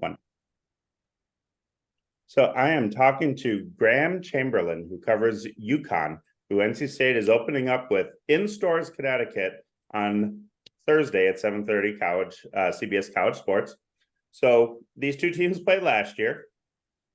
One. So I am talking to Graham Chamberlain, who covers UConn, who NC State is opening up with in Stores, Connecticut on Thursday at 7:30 CBS College Sports. So these two teams played last year.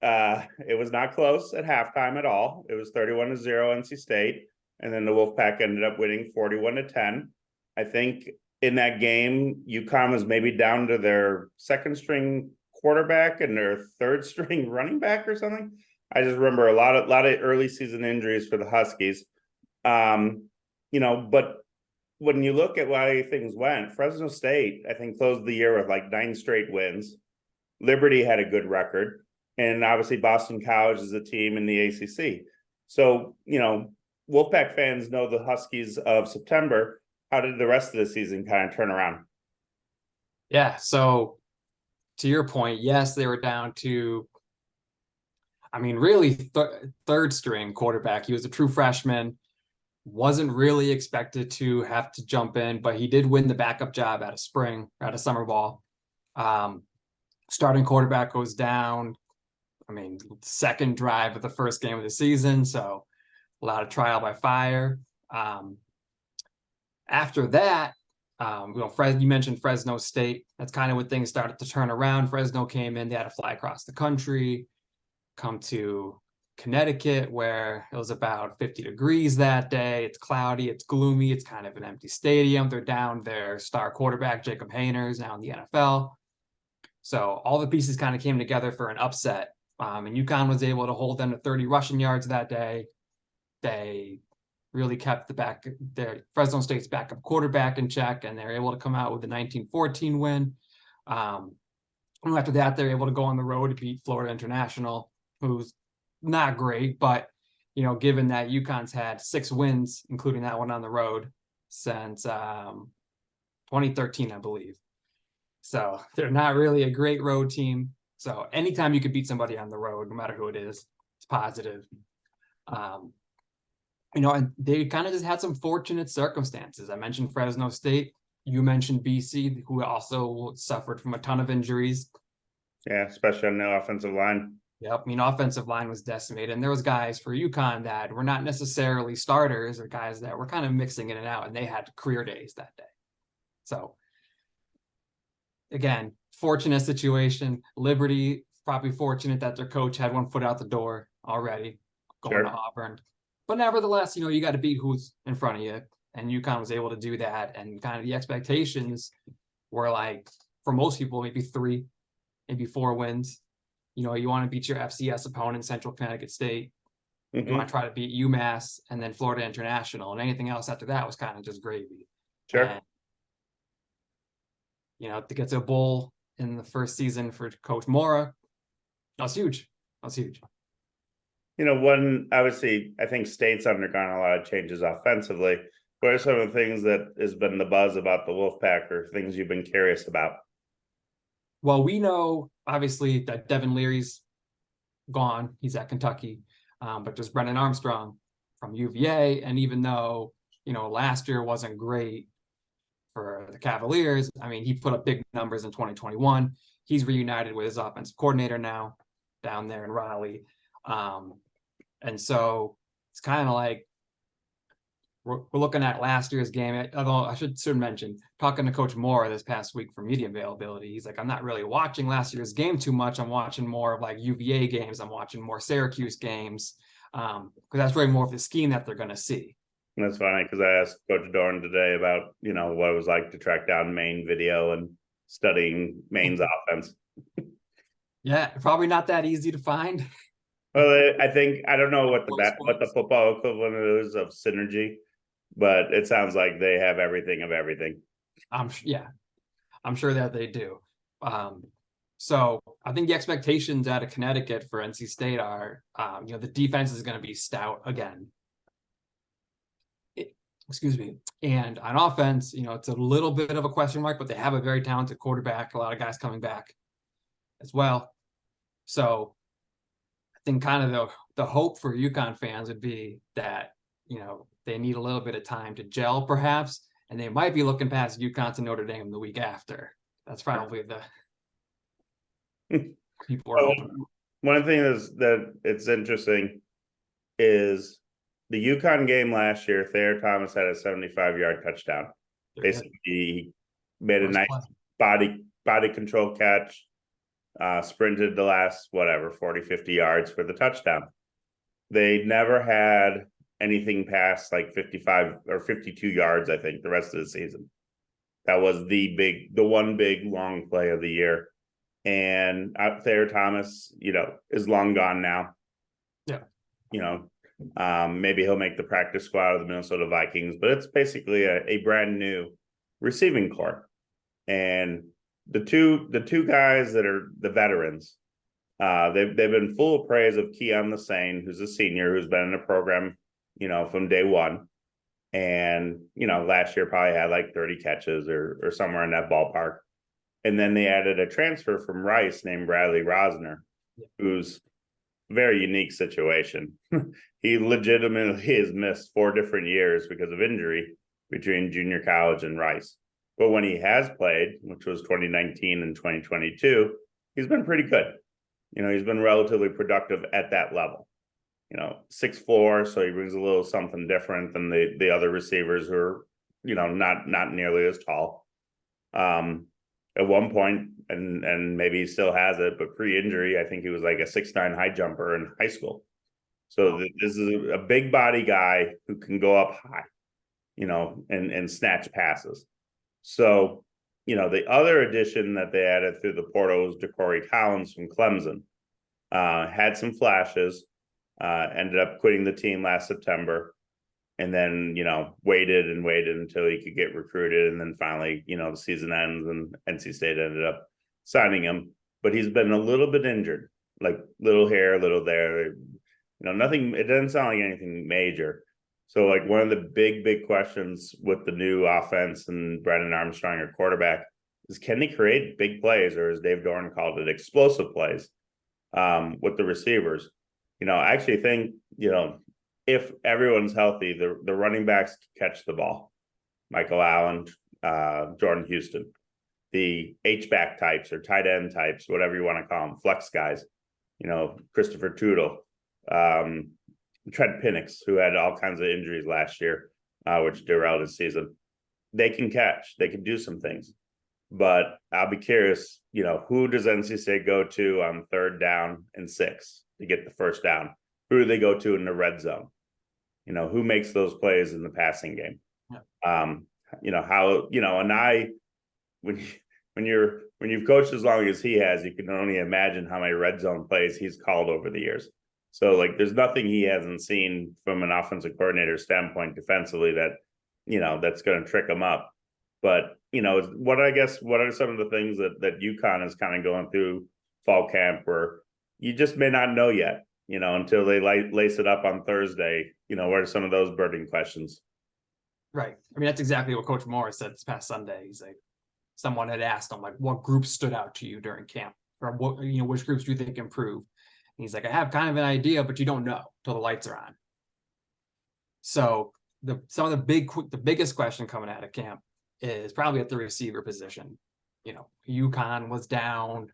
It was not close at halftime at all. It was 31-0 NC State, and then the Wolfpack ended up winning 41-10. I think in that game, UConn was maybe down to their second string quarterback and their third string running back or something. I just remember a lot of early season injuries for the Huskies. But when you look at why things went, Fresno State, I think, closed the year with like 9 straight wins. Liberty had a good record. And obviously Boston College is a team in the ACC. So, Wolfpack fans know the Huskies of September. How did the rest of the season kind of turn around? Yeah, so to your point, yes, they were down to, really third string quarterback. He was a true freshman, wasn't really expected to have to jump in, but he did win the backup job at a summer ball. Starting quarterback goes down. Second drive of the first game of the season, so a lot of trial by fire. After that, you mentioned Fresno State. That's kind of when things started to turn around. Fresno came in, they had to fly across the country, come to Connecticut, where it was about 50 degrees that day. It's cloudy, it's gloomy, it's kind of an empty stadium. They're down their star quarterback, Jacob Hayner's now in the NFL. So all the pieces kind of came together for an upset. And UConn was able to hold them to 30 rushing yards that day. They really kept their Fresno State's backup quarterback in check, and they're able to come out with a 19-14 win. And after that, they're able to go on the road to beat Florida International, who's not great, but given that UConn's had 6 wins, including that one on the road, since 2013, I believe. So they're not really a great road team. So anytime you could beat somebody on the road, no matter who it is, it's positive. And they kind of just had some fortunate circumstances. I mentioned Fresno State. You mentioned BC, who also suffered from a ton of injuries. Yeah, especially on the offensive line. Yep. Offensive line was decimated. And there was guys for UConn that were not necessarily starters, or guys that were kind of mixing in and out, and they had career days that day. So again, fortunate situation. Liberty, probably fortunate that their coach had one foot out the door already, going to Auburn. But nevertheless, you got to beat who's in front of you. And UConn was able to do that. And kind of the expectations were like, for most people, maybe 3, maybe 4 wins. You want to beat your FCS opponent, Central Connecticut State. Mm-hmm. You want to try to beat UMass and then Florida International. And anything else after that was kind of just gravy. Sure. And, to get to a bowl in the first season for Coach Mora, that was huge. Obviously, I think State's undergone a lot of changes offensively. What are some of the things that has been the buzz about the Wolfpack, or things you've been curious about? Well, we know, obviously, that Devin Leary's gone. He's at Kentucky. But there's Brennan Armstrong from UVA. And even though, last year wasn't great for the Cavaliers, he put up big numbers in 2021. He's reunited with his offensive coordinator now down there in Raleigh. And so it's kind of like we're looking at last year's game. Although I should mention, talking to Coach Moore this past week for media availability, he's like, I'm not really watching last year's game too much. I'm watching more of like UVA games. I'm watching more Syracuse games, because that's really more of the scheme that they're going to see. And that's funny, because I asked Coach Dorn today about, what it was like to track down Maine video and studying Maine's offense. Yeah, probably not that easy to find. Well, I don't know what the football equivalent is of synergy, but it sounds like they have everything of everything. I'm sure that they do. So I think the expectations out of Connecticut for NC State are, the defense is going to be stout again. And on offense, it's a little bit of a question mark, but they have a very talented quarterback, a lot of guys coming back as well. So I think kind of the hope for UConn fans would be that, they need a little bit of time to gel perhaps, and they might be looking past UConn to Notre Dame the week after. That's probably People are Well, open. one thing that it's interesting is the UConn game last year. Thayer Thomas had a 75-yard touchdown. Basically, he made a First nice play. body control catch, sprinted the last, whatever, 40, 50 yards for the touchdown. They never had anything past like 55 or 52 yards, I think, the rest of the season. That was the one big long play of the year. And Thayer Thomas, is long gone now. Yeah. Maybe he'll make the practice squad of the Minnesota Vikings, but it's basically a brand new receiving corps. And the two guys that are the veterans, they've been full of praise of Keon Lassane, who's a senior who's been in the program, from day one. And, last year probably had like 30 catches or somewhere in that ballpark. And then they added a transfer from Rice named Bradley Rosner, who's a very unique situation. He legitimately has missed 4 different years because of injury between junior college and Rice. But when he has played, which was 2019 and 2022, he's been pretty good. He's been relatively productive at that level. 6'4", so he brings a little something different than the other receivers who are, not nearly as tall. At one point, and maybe he still has it, but pre-injury, I think he was like a 6'9" high jumper in high school. So this is a big body guy who can go up high, and snatch passes. So, the other addition that they added through the portal was DeCorey Collins from Clemson. Had some flashes, ended up quitting the team last September. And then, waited until he could get recruited. And then finally, the season ends and NC State ended up signing him. But he's been a little bit injured, like little here, little there. Nothing, it doesn't sound like anything major. So, like, one of the big questions with the new offense and Brennan Armstrong, your quarterback, is can he create big plays, or as Dave Doran called it, explosive plays with the receivers? I actually think, if everyone's healthy, the running backs catch the ball. Michael Allen, Jordan Houston, the H-back types or tight end types, whatever you want to call them, flex guys, Christopher Tootle, Trent Penix, who had all kinds of injuries last year, which derailed his season. They can catch, they can do some things. But I'll be curious, who does NC State go to on 3rd down and 6 to get the first down? Who do they go to in the red zone? Who makes those plays in the passing game? Yeah. When you've coached as long as he has, you can only imagine how many red zone plays he's called over the years. So, like, there's nothing he hasn't seen from an offensive coordinator standpoint defensively that, that's going to trick him up. But, what are some of the things that UConn is kind of going through fall camp where you just may not know yet, until they lace it up on Thursday, what are some of those burning questions? Right. I mean, that's exactly what Coach Morris said this past Sunday. He's like, someone had asked him, like, what groups stood out to you during camp? Or what, which groups do you think improved? And he's like, I have kind of an idea, but you don't know till the lights are on. So the biggest question coming out of camp is probably at the receiver position. UConn was down,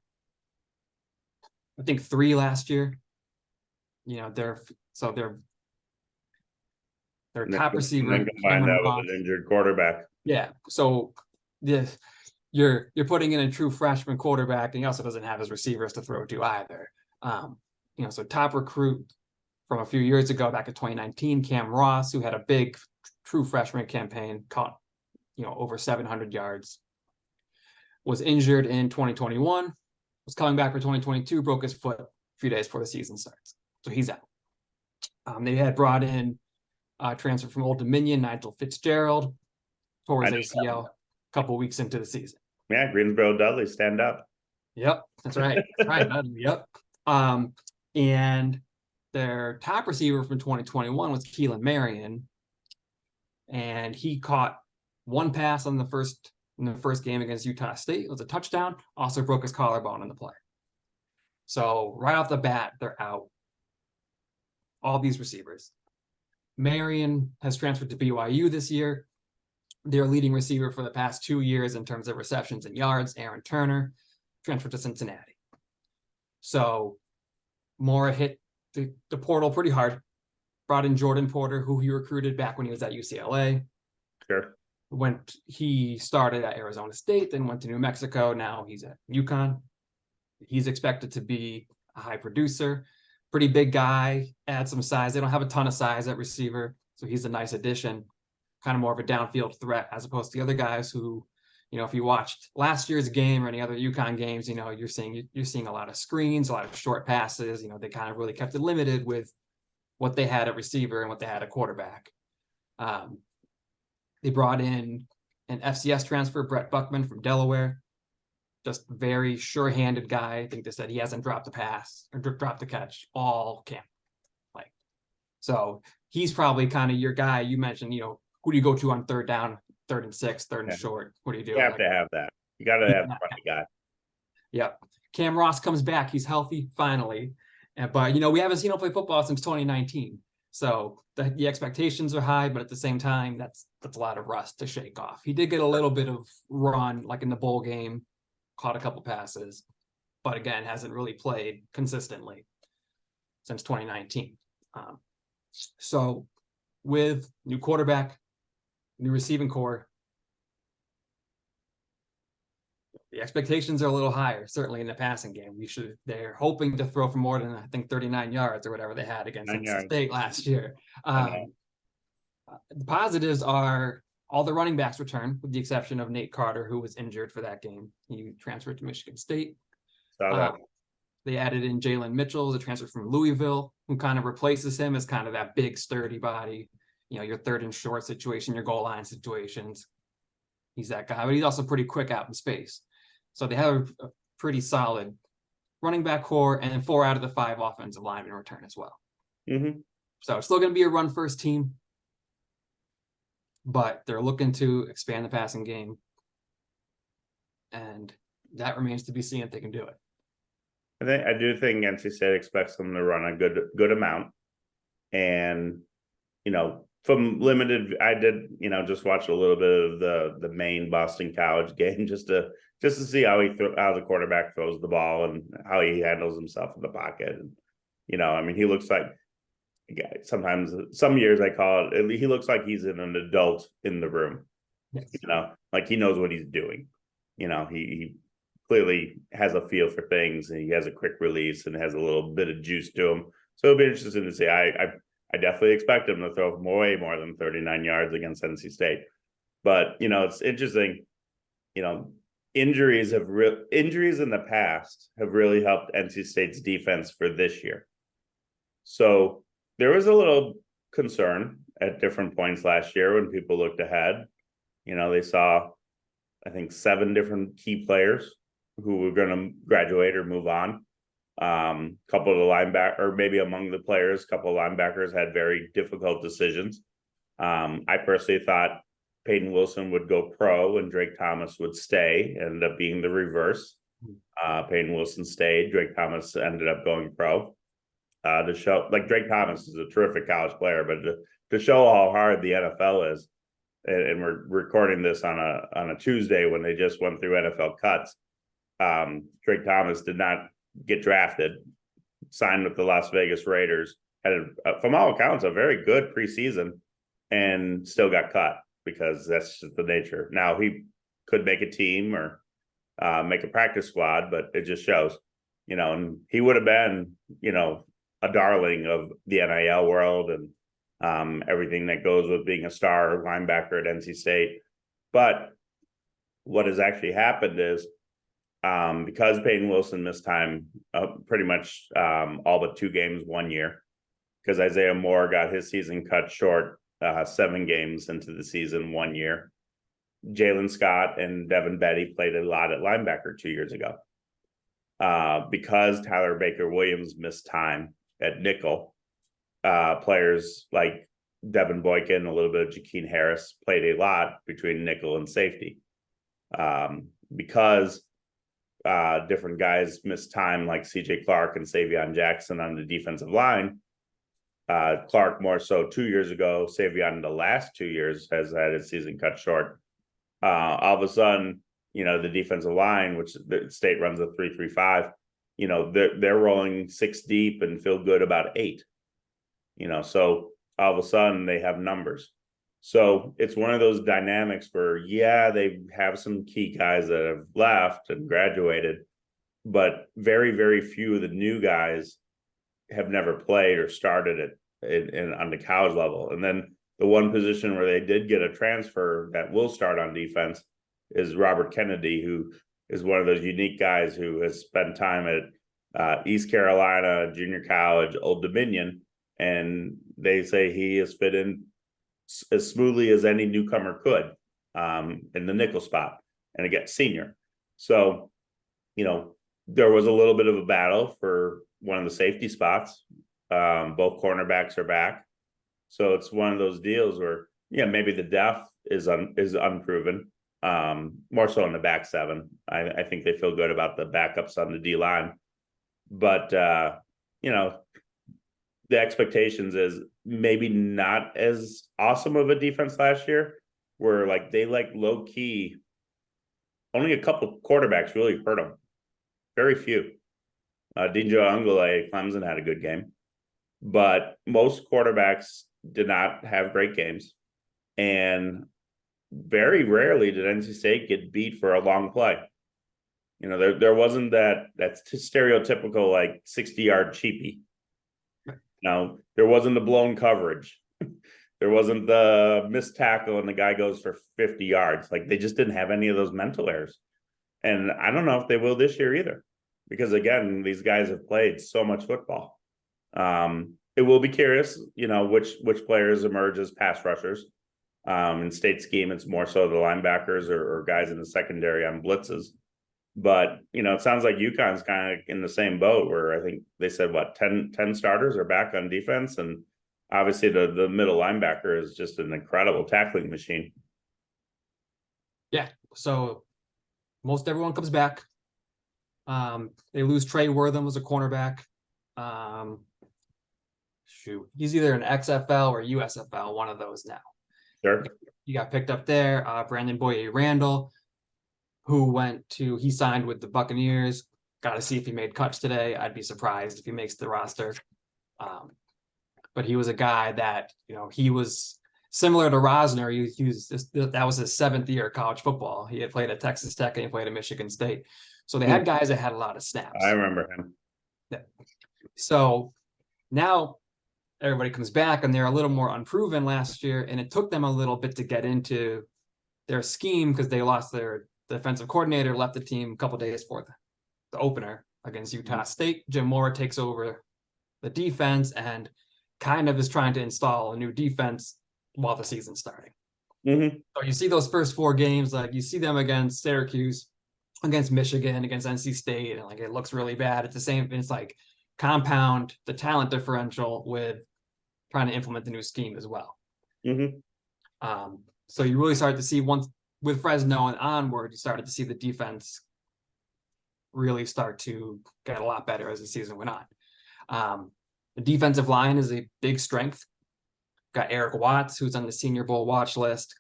I think 3 last year. Their top receiver combine that with an injured quarterback. Yeah. So you're putting in a true freshman quarterback, and he also doesn't have his receivers to throw to either. So top recruit from a few years ago, back in 2019, Cam Ross, who had a big true freshman campaign, caught over 700 yards, was injured in 2021, was coming back for 2022, broke his foot a few days before the season starts. So he's out. They had brought in transfer from Old Dominion, Nigel Fitzgerald, tore his ACL a couple weeks into the season. Yeah, Greensboro Dudley, stand up. Yep, that's right. That's right. Yep. And their top receiver from 2021 was Keelan Marion, and he caught one pass in the first game against Utah State. It was a touchdown. Also broke his collarbone in the play. So right off the bat, they're out. All these receivers. Marion has transferred to BYU this year. Their leading receiver for the past 2 years in terms of receptions and yards, Aaron Turner, transferred to Cincinnati. So Mora hit the portal pretty hard, brought in Jordan Porter, who he recruited back when he was at UCLA. Sure. He started at Arizona State, then went to New Mexico. Now he's at UConn. He's expected to be a high producer, pretty big guy, add some size. They don't have a ton of size at receiver, so he's a nice addition, kind of more of a downfield threat as opposed to the other guys who, if you watched last year's game or any other UConn games, you're seeing a lot of screens, a lot of short passes. They kind of really kept it limited with what they had at receiver and what they had at quarterback. They brought in an FCS transfer, Brett Buckman from Delaware, just very sure-handed guy. I think they said he hasn't dropped a pass or dropped a catch all camp. So he's probably kind of your guy. You mentioned, who do you go to on third down, 3rd and 6, 3rd and short? What do you do? You have to have that. You got to have the funny guy. Yep. Cam Ross comes back. He's healthy finally. But, we haven't seen him play football since 2019. So the expectations are high, but at the same time, that's a lot of rust to shake off. He did get a little bit of run, like in the bowl game, caught a couple passes, but again, hasn't really played consistently since 2019. So with new quarterback, new receiving core, the expectations are a little higher, certainly in the passing game. They're hoping to throw for more than, I think, 39 yards or whatever they had against NC State last year. The positives are all the running backs return, with the exception of Nate Carter, who was injured for that game. He transferred to Michigan State. They added in Jalen Mitchell, the transfer from Louisville, who kind of replaces him as kind of that big, sturdy body, your 3rd and short situation, your goal line situations. He's that guy, but he's also pretty quick out in space. So they have a pretty solid running back core, and then 4 out of the 5 offensive linemen return as well. Mm-hmm. So it's still going to be a run-first team, but they're looking to expand the passing game, and that remains to be seen if they can do it. I do think NC State expects them to run a good amount, and from limited, I did just watch a little bit of the Maine Boston College game just to see how the quarterback throws the ball and how he handles himself in the pocket. And he looks like, sometimes some years I call it, he looks like he's an adult in the room. Yes. Like he knows what he's doing. He clearly has a feel for things, and he has a quick release and has a little bit of juice to him. So it'll be interesting to see. I definitely expect him to throw way more than 39 yards against NC State. But, it's interesting, injuries in the past have really helped NC State's defense for this year. So there was a little concern at different points last year when people looked ahead. They saw, I think, 7 different key players who were going to graduate or move on. Couple of the linebacker, or maybe among the players, a couple of linebackers had very difficult decisions. I personally thought Peyton Wilson would go pro and Drake Thomas would stay. Ended up being the reverse. Peyton Wilson stayed. Drake Thomas ended up going pro. To show, like, Drake Thomas is a terrific college player, but to show how hard the NFL is, and we're recording this on a Tuesday when they just went through NFL cuts. Drake Thomas did not get drafted, signed with the Las Vegas Raiders, had from all accounts a very good preseason, and still got cut because that's just the nature. Now he could make a team or make a practice squad, but it just shows, and he would have been, a darling of the NIL world and everything that goes with being a star linebacker at NC State. But what has actually happened is, because Peyton Wilson missed time pretty much all but 2 games 1 year, because Isaiah Moore got his season cut short 7 games into the season 1 year. Jalen Scott and Devin Betty played a lot at linebacker 2 years ago. Because Tyler Baker-Williams missed time at nickel, players like Devin Boykin, a little bit of Jakeem Harris played a lot between nickel and safety. Because different guys missed time, like CJ Clark and Savion Jackson on the defensive line. Clark more so 2 years ago. Savion in the last 2 years has had his season cut short. All of a sudden, the defensive line, which the state runs a 3-3-5, they're rolling 6 deep and feel good about 8. So all of a sudden they have numbers. So it's one of those dynamics where, yeah, they have some key guys that have left and graduated, but very, very few of the new guys have never played or started it on the college level. And then the one position where they did get a transfer that will start on defense is Robert Kennedy, who is one of those unique guys who has spent time at East Carolina, junior college, Old Dominion, and they say he has fit in as smoothly as any newcomer could in the nickel spot, and again, senior. So, there was a little bit of a battle for one of the safety spots. Both cornerbacks are back. So it's one of those deals where, maybe the depth is unproven. More so in the back 7. I think they feel good about the backups on the D line. But, the expectations is maybe not as awesome of a defense last year, where they low key, only a couple of quarterbacks really hurt them. Very few. Dinjo Angole, Clemson had a good game, but most quarterbacks did not have great games, and very rarely did NC State get beat for a long play. There wasn't that's stereotypical 60-yard cheapie. Now, there wasn't the blown coverage. There wasn't the missed tackle and the guy goes for 50 yards. They just didn't have any of those mental errors. And I don't know if they will this year either, because again, these guys have played so much football. It will be curious, which players emerge as pass rushers. In State scheme, it's more so the linebackers or guys in the secondary on blitzes. But, it sounds like UConn's kind of in the same boat, where I think they said, 10 starters are back on defense. And obviously the middle linebacker is just an incredible tackling machine. Yeah. So most everyone comes back. They lose Trey Wortham as a cornerback. He's either an XFL or USFL, one of those now. Sure. He got picked up there. Brandon Boye-Randall, he signed with the Buccaneers. Got to see if he made cuts today. I'd be surprised if he makes the roster. But he was a guy that, he was similar to Rosner. That was his 7th year of college football. He had played at Texas Tech and he played at Michigan State. So they had guys that had a lot of snaps. I remember him. Yeah. So now everybody comes back and they're a little more unproven last year. And it took them a little bit to get into their scheme because they lost their defensive coordinator, left the team a couple days for the opener against Utah State. Jim Mora takes over the defense and kind of is trying to install a new defense while the season's starting. So you see those first 4 games, you see them against Syracuse, against Michigan, against NC State, and it looks really bad. It's the same. It's compound the talent differential with trying to implement the new scheme as well. So you really started to see once with Fresno and onward, you started to see the defense really start to get a lot better as the season went on. The defensive line is a big strength. Got Eric Watts, who's on the Senior Bowl watch list,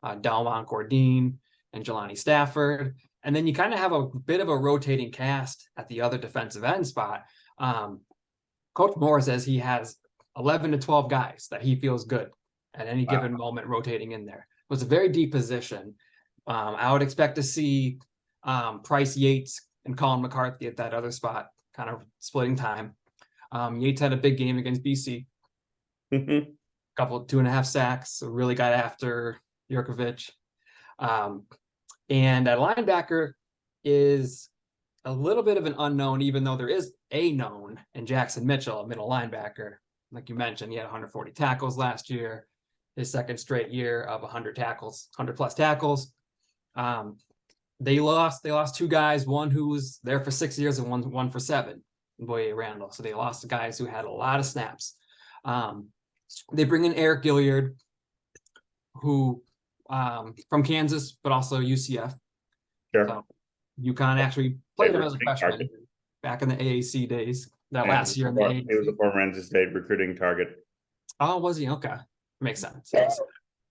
Dalmont Gordine, and Jelani Stafford. And then you kind of have a bit of a rotating cast at the other defensive end spot. Coach Moore says he has 11 to 12 guys that he feels good at any given moment rotating in there. It was a very deep position. I would expect to see Price Yates and Colin McCarthy at that other spot, kind of splitting time. Yates had a big game against BC. Couple 2.5 sacks, so really got after Jurkovich. And at linebacker is a little bit of an unknown, even though there is a known in Jackson Mitchell, a middle linebacker. Like you mentioned, he had 140 tackles last year, his 2nd straight year of 100 plus tackles. They lost 2 guys, one who was there for 6 years and one for 7, Boye-Randall. So they lost the guys who had a lot of snaps. They bring in Eric Gilliard, who from Kansas, but also UCF. Sure. So UConn actually played him as a freshman back in the AAC days. Last year in the AAC. He was a former NC State recruiting target. Oh, was he? Okay. Makes sense.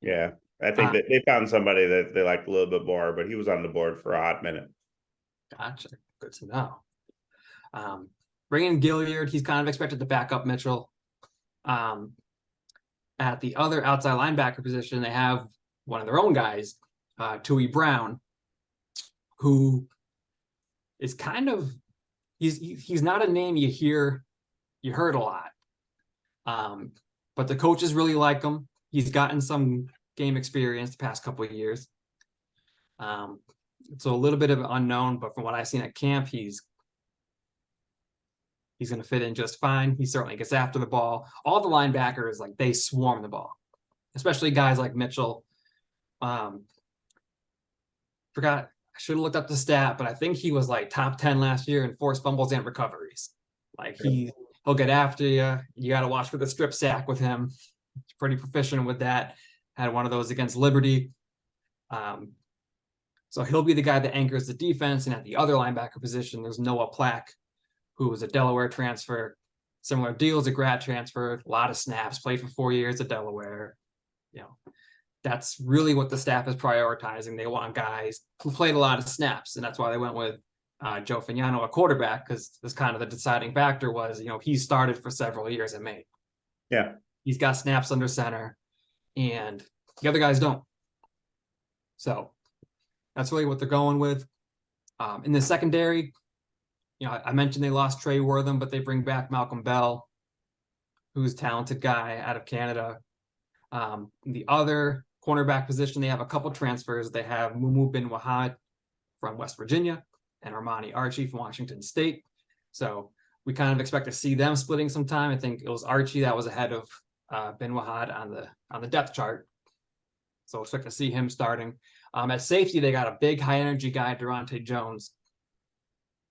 Yeah. I think that they found somebody that they liked a little bit more, but he was on the board for a hot minute. Gotcha. Good to know. Bringing Gilliard, he's kind of expected to back up Mitchell. At the other outside linebacker position, they have one of their own guys, Tui Brown, who is kind of he's not a name you heard a lot. But the coaches really like him. He's gotten some game experience the past couple of years. So a little bit of an unknown, but from what I've seen at camp, he's going to fit in just fine. He certainly gets after the ball. All the linebackers, like, they swarm the ball, especially guys like Mitchell. Forgot, I should have looked up the stat, but I think he was like top 10 last year in forced fumbles and recoveries. Like, he'll get after you. You got to watch for the strip sack with him. He's pretty proficient with that. Had one of those against Liberty. So he'll be the guy that anchors the defense. And at the other linebacker position, there's Noah Plack, who was a Delaware transfer. Similar deal as a grad transfer, a lot of snaps, played for 4 years at Delaware. You know, that's really what the staff is prioritizing. They want guys who played a lot of snaps, and that's why they went with Joe Fagnano, a quarterback, because this kind of the deciding factor was, you know, he started for several years at Maine. Yeah. He's got snaps under center, and the other guys don't. So that's really what they're going with. In the secondary, you know, I mentioned they lost Trey Wortham, but they bring back Malcolm Bell, who's a talented guy out of Canada. The other cornerback position, they have a couple transfers. They have Mumu Bin Wahad from West Virginia and Armani Archie from Washington State. So we kind of expect to see them splitting some time. I think it was Archie that was ahead of Bin Wahad on the depth chart. So expect to see him starting. At safety, they got a big high energy guy, Durante Jones.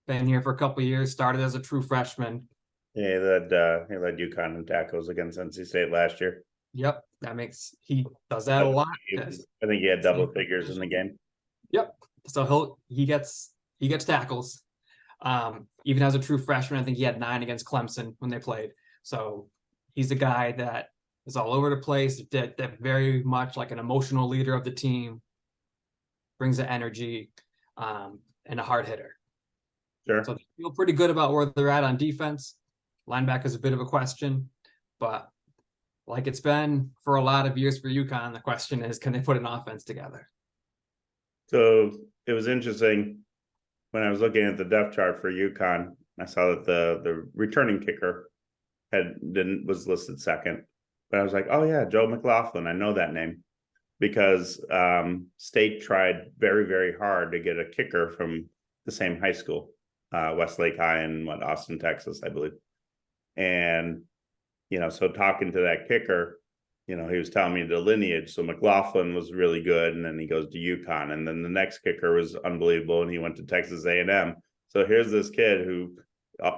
Been here for a couple of years, started as a true freshman. Yeah, he led UConn in tackles against NC State last year. Yep, he does that a lot. I think he had double figures in the game. Yep. So he gets tackles. Even as a true freshman, I think he had 9 against Clemson when they played. So he's a guy that is all over the place, that very much like an emotional leader of the team, brings the energy, and a hard hitter. Sure. So they feel pretty good about where they're at on defense. Linebacker is a bit of a question, but like it's been for a lot of years for UConn, the question is, can they put an offense together? So it was interesting when I was looking at the depth chart for UConn. I saw that the returning kicker was listed second, but I was like, oh yeah, Joe McLaughlin. I know that name because State tried very, very hard to get a kicker from the same high school, Westlake High in Austin, Texas, I believe. And, you know, so talking to that kicker, you know, he was telling me the lineage. So McLaughlin was really good, and then he goes to UConn, and then the next kicker was unbelievable, and he went to Texas A&M. So here's this kid who,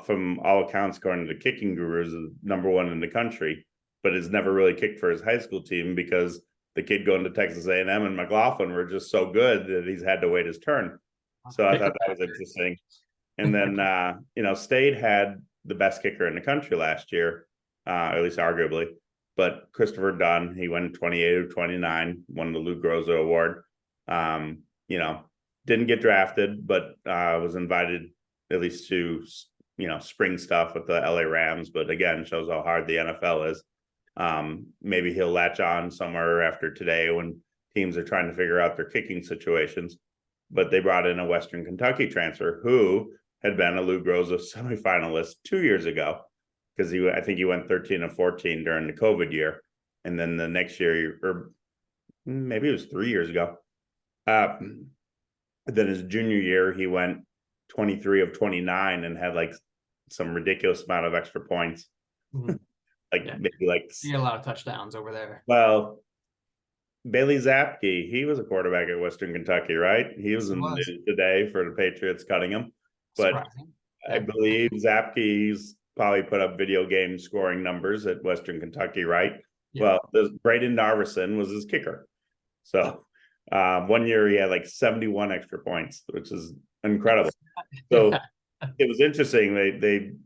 from all accounts, according to the kicking gurus, is #1 in the country, but has never really kicked for his high school team because the kid going to Texas A&M and McLaughlin were just so good that he's had to wait his turn. So I thought that was interesting. And then, you know, State had the best kicker in the country last year, at least arguably. But Christopher Dunn, he went 28 of 29, won the Lou Groza Award. You know, didn't get drafted, but was invited at least to, you know, spring stuff with the LA Rams. But again, shows how hard the NFL is. Maybe he'll latch on somewhere after today when teams are trying to figure out their kicking situations. But they brought in a Western Kentucky transfer who had been a Lou Groza semifinalist 2 years ago, because I think he went 13 of 14 during the COVID year. And then the next year, or maybe it was 3 years ago, then his junior year, he went 23 of 29 and had like some ridiculous amount of extra points. Mm-hmm. Maybe like he had a lot of touchdowns over there. Well, Bailey Zapke, he was a quarterback at Western Kentucky, right? He was in the news today for the Patriots cutting him. But I believe Zapke's probably put up video game scoring numbers at Western Kentucky, right? Yeah. Well, Braden Narveson was his kicker. So 1 year he had like 71 extra points, which is incredible. So it was interesting.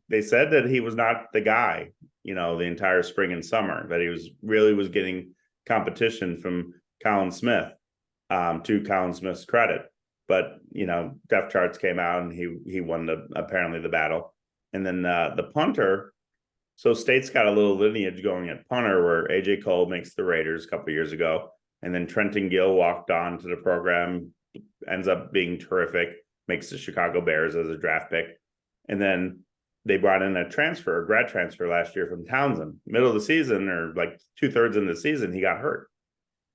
They said that he was not the guy, you know, the entire spring and summer, that he was getting competition from Colin Smith, to Colin Smith's credit. But, you know, depth charts came out and he won apparently the battle. And then the punter, so State's got a little lineage going at punter where AJ Cole makes the Raiders a couple years ago. And then Trenton Gill walked on to the program, ends up being terrific, makes the Chicago Bears as a draft pick. And then they brought in a grad transfer last year from Townsend. Middle of the season, or like 2/3 in the season, he got hurt.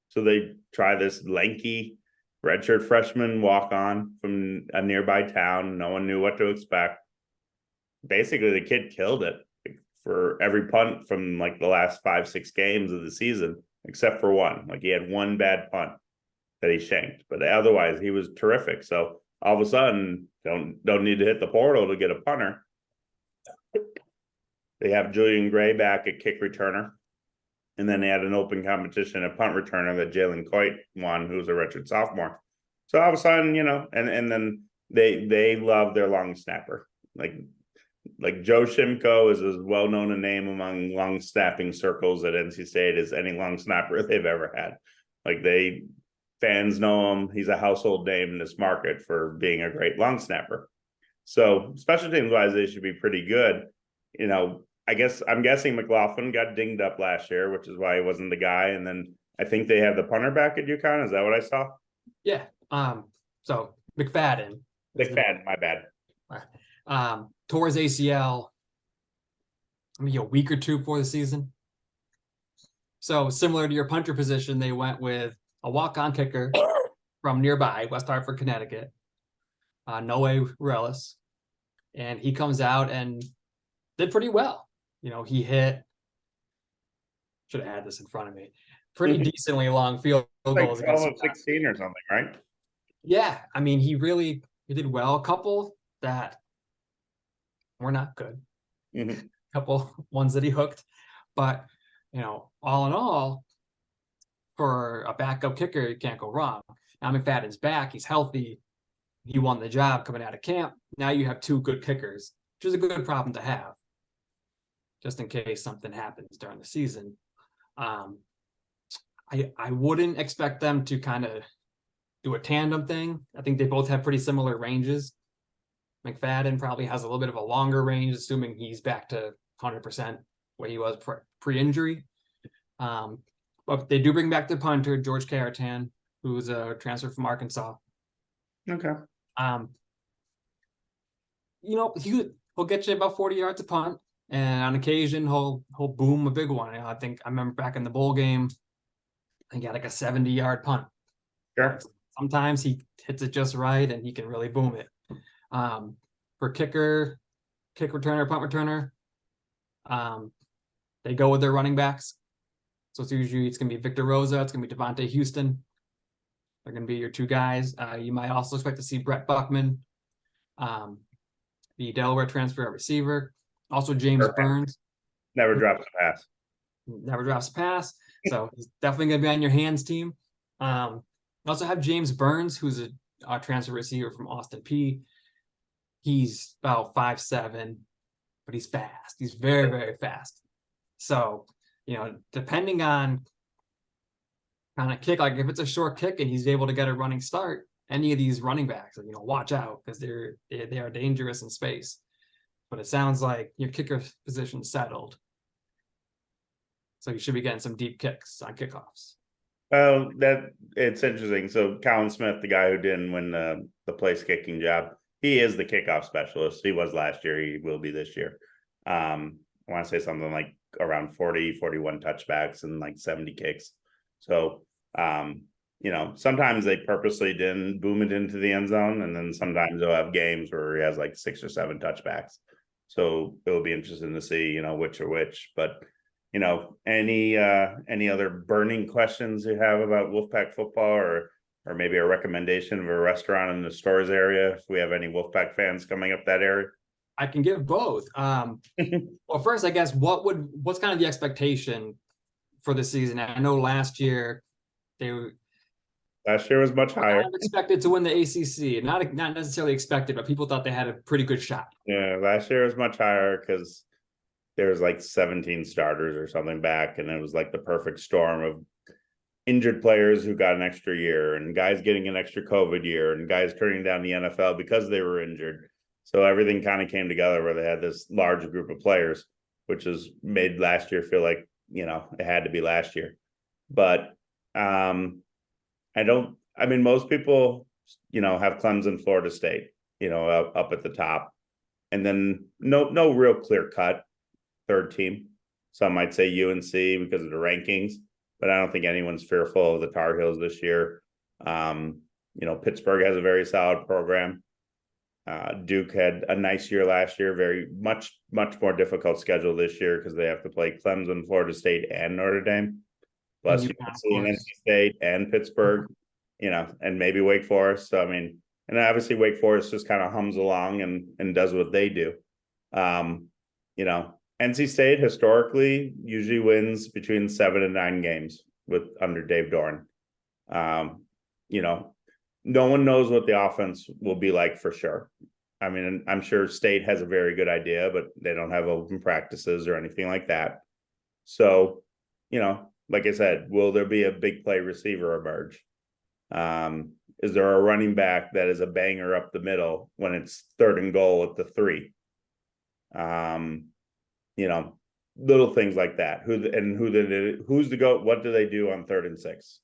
So they try this lanky redshirt freshman walk on from a nearby town. No one knew what to expect. Basically, the kid killed it for every punt from like the last 5-6 games of the season, except for one. Like he had one bad punt that he shanked, but otherwise he was terrific. So all of a sudden, don't need to hit the portal to get a punter. They have Julian Gray back at kick returner. And then they had an open competition at punt returner that Jalen Coit won, who's a redshirt sophomore. So all of a sudden, and then they love their long snapper. Like Joe Shimko is as well known a name among long snapping circles at NC State as any long snapper they've ever had. Like fans know him. He's a household name in this market for being a great long snapper. So special teams wise, they should be pretty good. I'm guessing McLaughlin got dinged up last year, which is why he wasn't the guy. And then I think they have the punter back at UConn. Is that what I saw? Yeah. So McFadden. My bad. Tore his ACL maybe a week or two before the season. So similar to your punter position, they went with a walk-on kicker from nearby, West Hartford, Connecticut, Noe Relis. And he comes out and did pretty well. He hit, should have had this in front of me, pretty decently long field goals. Like 12 of 16 or something, right? Yeah. I mean, he did well. A couple that were not good. Mm-hmm. A couple ones that he hooked. But, all in all, for a backup kicker, you can't go wrong. Now McFadden's back. He's healthy. He won the job coming out of camp. Now you have two good kickers, which is a good problem to have, just in case something happens during the season. I wouldn't expect them to kind of do a tandem thing. I think they both have pretty similar ranges. McFadden probably has a little bit of a longer range, assuming he's back to 100% where he was pre-injury. But they do bring back the punter, George Caratan, who's a transfer from Arkansas. Okay. He'll get you about 40 yards a punt, and on occasion he'll boom a big one. I remember back in the bowl game, he got like a 70-yard punt. Sure. Sometimes he hits it just right, and he can really boom it. For kicker, kick returner, punt returner, they go with their running backs. So it's going to be Victor Rosa. It's going to be Devontae Houston. They're going to be your two guys. You might also expect to see Brett Buckman, the Delaware transfer at receiver. Also James Burns. Never drops a pass. Never drops a pass. So he's definitely going to be on your hands team. You also have James Burns, who's a transfer receiver from Austin P. He's about 5'7", but he's fast. He's very, very fast. So, depending on kind of kick, like if it's a short kick and he's able to get a running start, any of these running backs, watch out, because they are dangerous in space. But it sounds like your kicker position settled, so you should be getting some deep kicks on kickoffs. Well, it's interesting. So Colin Smith, the guy who didn't win the place kicking job, he is the kickoff specialist. He was last year. He will be this year. I want to say something like around 40, 41 touchbacks and like 70 kicks. So, sometimes they purposely didn't boom it into the end zone. And then sometimes they'll have games where he has like 6 or 7 touchbacks. So it will be interesting to see, which are which. But, any other burning questions you have about Wolfpack football, or maybe a recommendation of a restaurant in the Stores area if we have any Wolfpack fans coming up that area? I can give both. Well, first, I guess what's kind of the expectation for the season? I know last year was much higher. Kind of expected to win the ACC. Not necessarily expected, but people thought they had a pretty good shot. Yeah, last year was much higher because there was like 17 starters or something back, and it was like the perfect storm of injured players who got an extra year and guys getting an extra COVID year and guys turning down the NFL because they were injured. So everything kind of came together where they had this large group of players, which has made last year feel like, it had to be last year. But most people, have Clemson, Florida State, up at the top. And then no real clear cut third team. Some might say UNC because of the rankings, but I don't think anyone's fearful of the Tar Heels this year. Pittsburgh has a very solid program. Duke had a nice year last year, very much more difficult schedule this year because they have to play Clemson, Florida State, and Notre Dame, plus UNC and NC State and Pittsburgh, and maybe Wake Forest. So and obviously Wake Forest just kind of hums along and does what they do. NC State historically usually wins between 7 and 9 games under Dave Doran. No one knows what the offense will be like for sure. I'm sure State has a very good idea, but they don't have open practices or anything like that. So, like I said, will there be a big play receiver emerge? Is there a running back that is a banger up the middle when it's 3rd and goal at the 3? Little things like that. Who's the go? What do they do on 3rd and 6?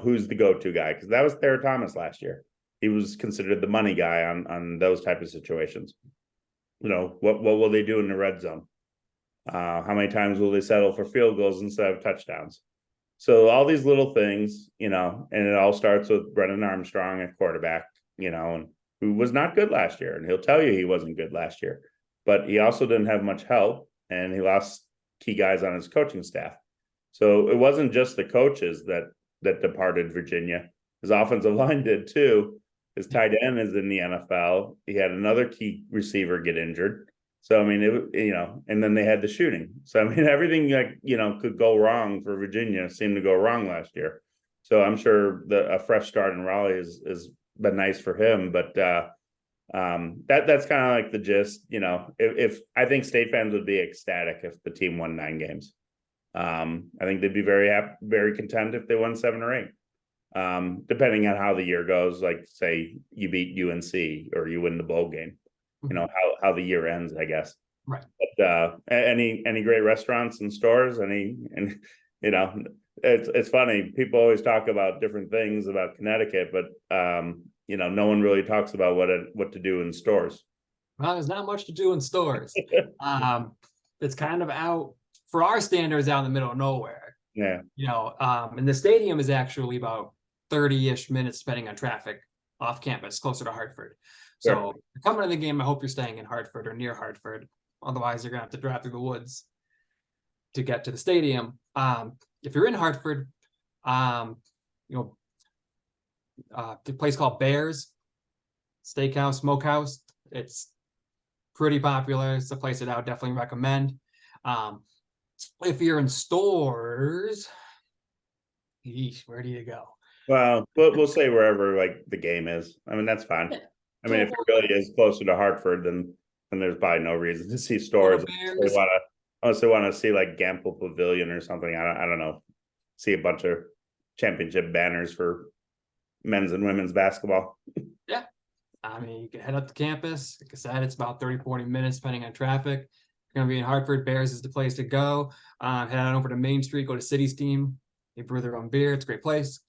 Who's the go-to guy? Because that was Thayer Thomas last year. He was considered the money guy on those type of situations. What will they do in the red zone? How many times will they settle for field goals instead of touchdowns? So all these little things, and it all starts with Brennan Armstrong at quarterback, and who was not good last year. And he'll tell you he wasn't good last year, but he also didn't have much help, and he lost key guys on his coaching staff. So it wasn't just the coaches that departed Virginia. His offensive line did too. His tight end is in the NFL. He had another key receiver get injured. So, and then they had the shooting. So, everything could go wrong for Virginia seemed to go wrong last year. So I'm sure a fresh start in Raleigh is been nice for him. But that's kind of like the gist. If I think State fans would be ecstatic if the team won 9 games. I think they'd be very happy, very content if they won 7 or 8, depending on how the year goes. Like, say you beat UNC or you win the bowl game, how the year ends, I guess. Right. But any great restaurants and stores, it's funny. People always talk about different things about Connecticut, but no one really talks about what to do in stores. Well, there's not much to do in stores. It's kind of out. For our standards, out in the middle of nowhere. Yeah. And the stadium is actually about 30-ish minutes, depending on traffic, off campus, closer to Hartford. So Sure. if you're coming to the game, I hope you're staying in Hartford or near Hartford. Otherwise, you're gonna have to drive through the woods to get to the stadium. If you're in Hartford, the place called Bears Steakhouse, Smokehouse. It's pretty popular. It's a place that I would definitely recommend. If you're in stores, where do you go? Well, we'll say wherever the game is. That's fine. If it really is closer to Hartford, then there's probably no reason to see stores. Unless they want to see Gamble Pavilion or something. I don't know. See a bunch of championship banners for men's and women's basketball. Yeah. You can head up to campus. Like I said, it's about 30-40 minutes, depending on traffic. Going to be in Hartford. Bears is the place to go. Head on over to Main Street, go to City's team. They brew their own beer. It's a great place.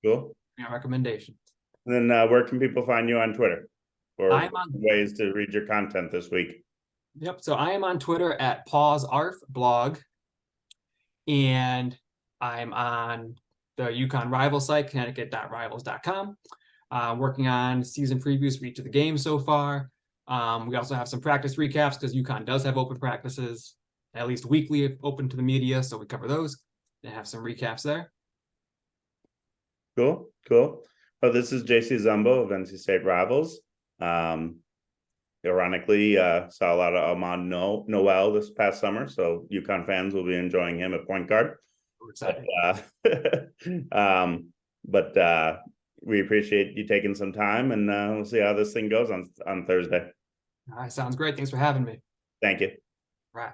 Cool. Recommendation. And then where can people find you on Twitter? Or ways to read your content this week? Yep. So I am on Twitter at pausearfblog. And I'm on the UConn rival site, connecticut.rivals.com. Working on season previews for each of the games so far. We also have some practice recaps because UConn does have open practices, at least weekly, open to the media. So we cover those and have some recaps there. Cool. Well, this is JC Zumbo of NC State Rivals. Ironically, saw a lot of Ahmad Noel this past summer, so UConn fans will be enjoying him at point guard. We're excited. But we appreciate you taking some time, and we'll see how this thing goes on Thursday. All right, sounds great. Thanks for having me. Thank you. Right.